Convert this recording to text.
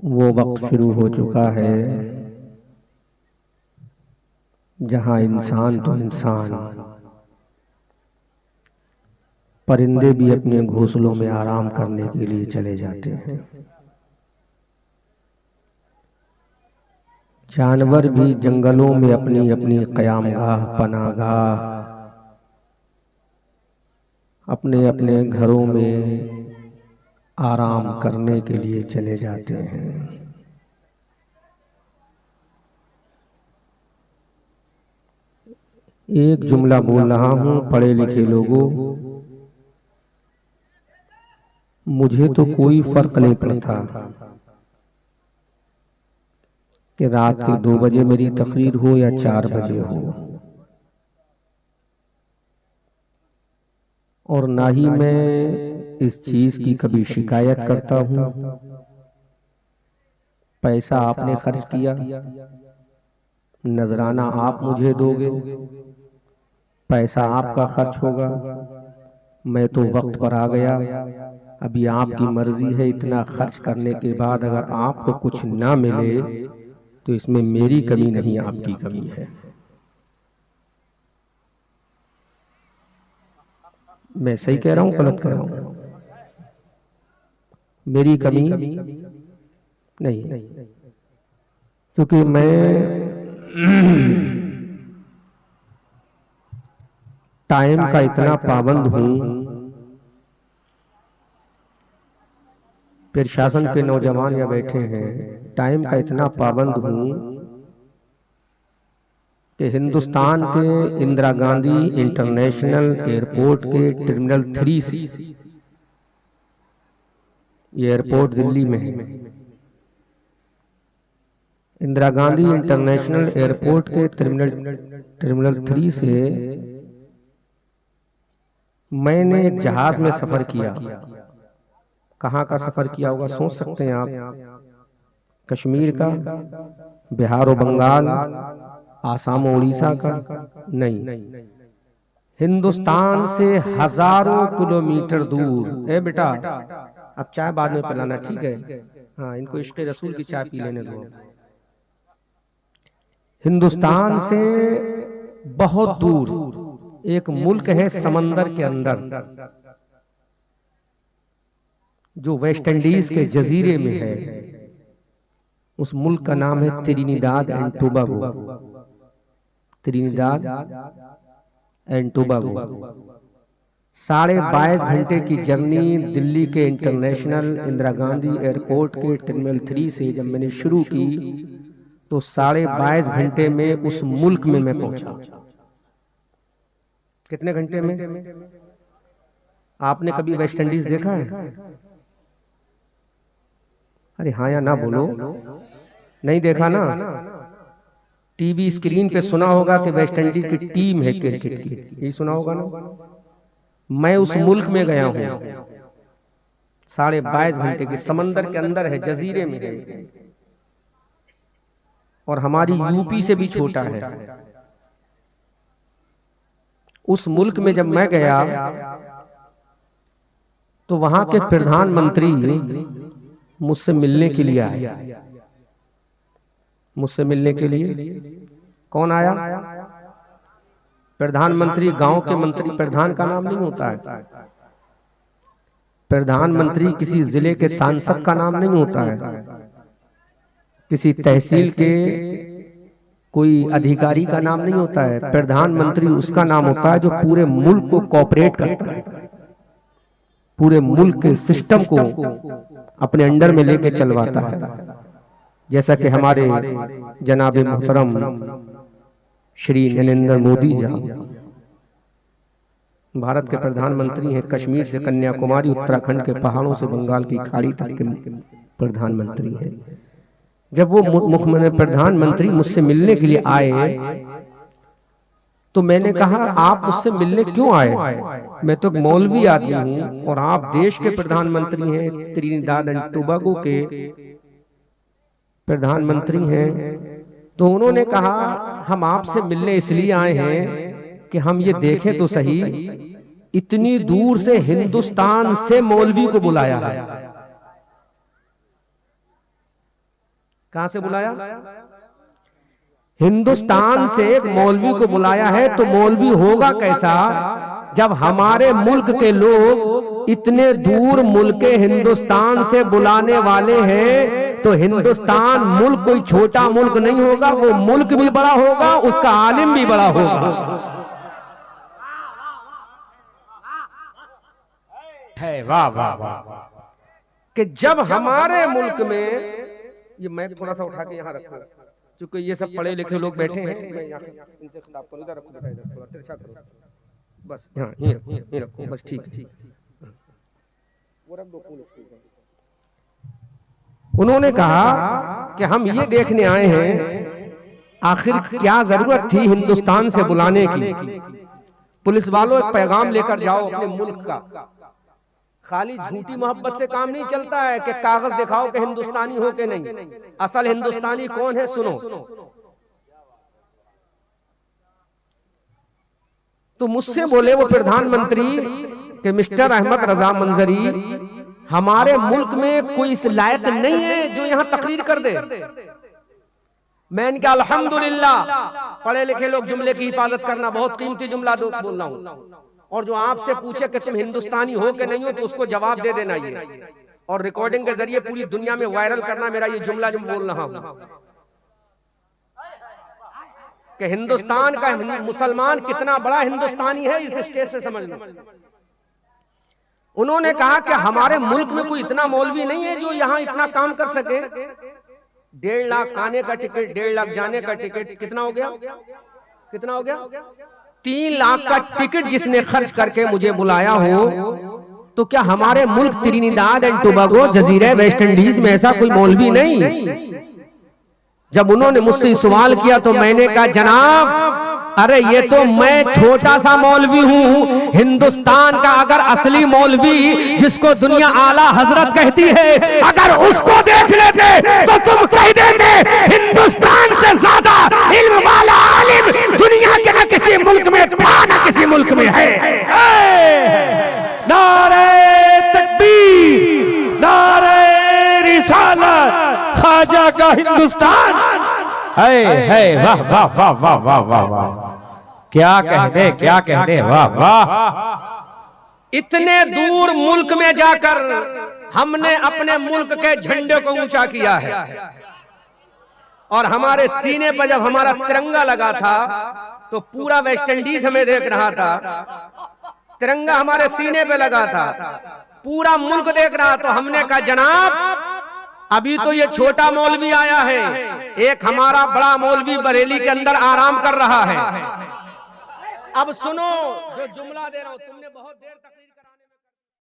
वो वक्त शुरू हो चुका है जहां इंसान तो इंसान, परिंदे भी अपने घोंसलों में आराम करने के लिए चले जाते हैं। जानवर भी जंगलों में अपनी अपनी क़यामगाह, पनाहगाह, अपने अपने घरों में आराम करने के लिए चले जाते हैं। एक जुमला बोल रहा हूं, पढ़े लिखे लोगों, मुझे तो कोई फर्क नहीं पड़ता कि रात के 2 बजे मेरी तकरीर हो या 4 बजे हो, और ना ही मैं इस चीज की कभी शिकायत करता हूं। पैसा आपने खर्च किया, नजराना आप मुझे दोगे, पैसा आपका खर्च होगा, मैं तो वक्त पर आ गया। अभी आपकी मर्जी है, इतना खर्च करने के बाद अगर आपको कुछ ना मिले तो इसमें मेरी कमी नहीं, आपकी कमी है। मैं सही कह रहा हूं, गलत कह रहा हूं? मेरी कमी नहीं, क्योंकि मैं टाइम का इतना पाबंद हूं। प्रशासन के नौजवान या बैठे हैं, टाइम का इतना पाबंद हूं कि हिंदुस्तान के इंदिरा गांधी इंटरनेशनल एयरपोर्ट के टर्मिनल 3 से, ये एयरपोर्ट दिल्ली में है, इंदिरा गांधी इंटरनेशनल एयरपोर्ट के टर्मिनल 3 से मैंने एक जहाज में सफर किया। कहां का सफर किया होगा सोच सकते हैं आप? कश्मीर का, बिहार और बंगाल, आसाम और उड़ीसा का नहीं, हिंदुस्तान से हजारों किलोमीटर दूर। ए बेटा, अब चाय बाद में पिलाना, ठीक है? हाँ, इनको इश्क़ रसूल की चाय पी लेने दो। हिंदुस्तान से बहुत दूर एक मुल्क है समंदर के अंदर, जो वेस्ट इंडीज के जजीरे में है। उस मुल्क का नाम है Trinidad and Tobago. Trinidad and Tobago. 22.5 घंटे की जर्नी दिल्ली के इंटरनेशनल इंदिरा गांधी एयरपोर्ट के टर्मिनल 3 से जब मैंने शुरू की तो 22.5 घंटे में उस मुल्क में मैं पहुंचा। कितने घंटे में? आपने कभी वेस्ट इंडीज देखा है? अरे हाँ या ना बोलो। नहीं देखा ना? टीवी स्क्रीन पे सुना होगा कि वेस्ट इंडीज की टीम है क्रिकेट की, ये सुना होगा ना? मैं उस मुल्क में गया हूं, 22.5 घंटे की, समंदर के अंदर है, जजीरे में है, और हमारी यूपी से भी छोटा है। उस मुल्क में जब मैं गया तो वहां के प्रधानमंत्री मुझसे मिलने के लिए आए। मुझसे मिलने के लिए कौन आया? प्रधानमंत्री। गांव के मंत्री प्रधान का नाम नहीं होता है। प्रधानमंत्री किसी जिले के सांसद का नाम नहीं होता है। किसी तहसील के कोई अधिकारी का नाम नहीं होता है। प्रधानमंत्री उसका नाम होता है जो पूरे मुल्क को कोऑपरेट करता है, पूरे मुल्क के सिस्टम को अपने अंडर में लेके चलवाता है। जैसा कि हमारे जनाब मोहतरम श्री नरेंद्र मोदी जी भारत के प्रधानमंत्री हैं। कश्मीर से कन्याकुमारी, उत्तराखंड के पहाड़ों से बंगाल की खाड़ी तक के प्रधानमंत्री हैं। जब वो मुख्यमंत्री प्रधानमंत्री मुझसे मिलने के लिए आए तो मैंने कहा, आप मुझसे मिलने क्यों आए? मैं तो मौलवी आदमी हूं और आप देश के प्रधानमंत्री हैं, त्रिनिदाद एंड टोबैगो के प्रधानमंत्री हैं। तो उन्होंने कहा, हम आपसे मिलने इसलिए आए हैं कि हम ये देखें तो सही, इतनी दूर से हिंदुस्तान से मौलवी को बुलाया है। कहां से बुलाया? हिंदुस्तान से एक मौलवी को बुलाया है। तो मौलवी होगा कैसा जब हमारे मुल्क के लोग इतने दूर मुल्क हिंदुस्तान से बुलाने वाले हैं। तो हिंदुस्तान मुल्क कोई छोटा मुल्क नहीं होगा, वो मुल्क भी बड़ा होगा, उसका आलिम भी बड़ा होगा। है वाह वाह वाह। कि जब हमारे मुल्क में, ये मैं थोड़ा सा उठा के यहाँ रखूं क्योंकि ये सब पढ़े लिखे लोग बैठे हैं, मैं यहाँ इनसे खिताब करूं, इधर रखूं, इधर थोड़ा तिरछा करो, बस यहाँ ये रखूं, बस ठीक। वो रख दो फूल इसके। उन्होंने कहा कि हम ये देखने आए हैं आखिर क्या जरूरत थी हिंदुस्तान से बुलाने की। पुलिस वालों, एक पैगाम लेकर जाओ अपने मुल्क का। खाली झूठी मोहब्बत से काम नहीं चलता है कि कागज दिखाओ कि हिंदुस्तानी हो के नहीं। असल हिंदुस्तानी कौन है सुनो। तो मुझसे बोले वो प्रधानमंत्री कि मिस्टर अहमद रजा मंजरी, हमारे मुल्क में कोई इस लायक नहीं है जो यहां तकरीर कर दे। मैंने कहा अल्हम्दुलिल्लाह, पढ़े लिखे लोग जुमले की हिफाजत करना, बहुत कीमती जुमला बोल रहा हूं। और जो आपसे पूछे कि तुम हिंदुस्तानी हो कि नहीं हो तो उसको जवाब दे देना ये, और रिकॉर्डिंग के जरिए पूरी दुनिया में वायरल करना मेरा ये जुमला जो बोल रहा हूं कि हिंदुस्तान का मुसलमान कितना बड़ा हिंदुस्तानी है, इस स्टेज से समझ लो। उन्होंने कहा कि हमारे मुल्क में कोई इतना मौलवी नहीं है जो यहाँ इतना काम कर सके। 1.5 लाख आने का टिकट, 1.5 लाख जाने का टिकट, कितना हो गया? कितना हो गया? 3 लाख का टिकट जिसने खर्च करके मुझे बुलाया हो, तो क्या हमारे मुल्क त्रिनिदाद एंड टोबैगो, जजीरे वेस्ट इंडीज में ऐसा कोई मौलवी नहीं? जब उन्होंने मुझसे सवाल किया तो मैंने कहा जनाब, अरे ये तो मैं छोटा सा मौलवी हूँ। हिंदुस्तान का अगर असली मौलवी जिसको दुनिया आला हजरत कहती है, अगर उसको देख लेते तो तुम कह देते हिंदुस्तान से ज्यादा इल्म वाला आलिम दुनिया के न किसी मुल्क में था न किसी मुल्क में है। नारे तकबीर, नारे रिसालत, ख्वाजा का हिंदुस्तान है। वाह वाह वाह वाह वाह वाह वाह, क्या कहने, क्या कहने, वाह वाह। इतने दूर मुल्क में जाकर हमने अपने मुल्क के झंडे को ऊंचा किया है, और हमारे सीने पर जब हमारा तिरंगा लगा था तो पूरा वेस्ट इंडीज हमें देख रहा था। तिरंगा हमारे सीने पे लगा था, पूरा मुल्क देख रहा। तो हमने कहा जनाब, अभी तो ये छोटा मौलवी आया है, एक हमारा बड़ा मौलवी बरेली के अंदर आराम कर रहा है। अब सुनो जो जुमला दे रहा हूं, तुमने बहुत देर तक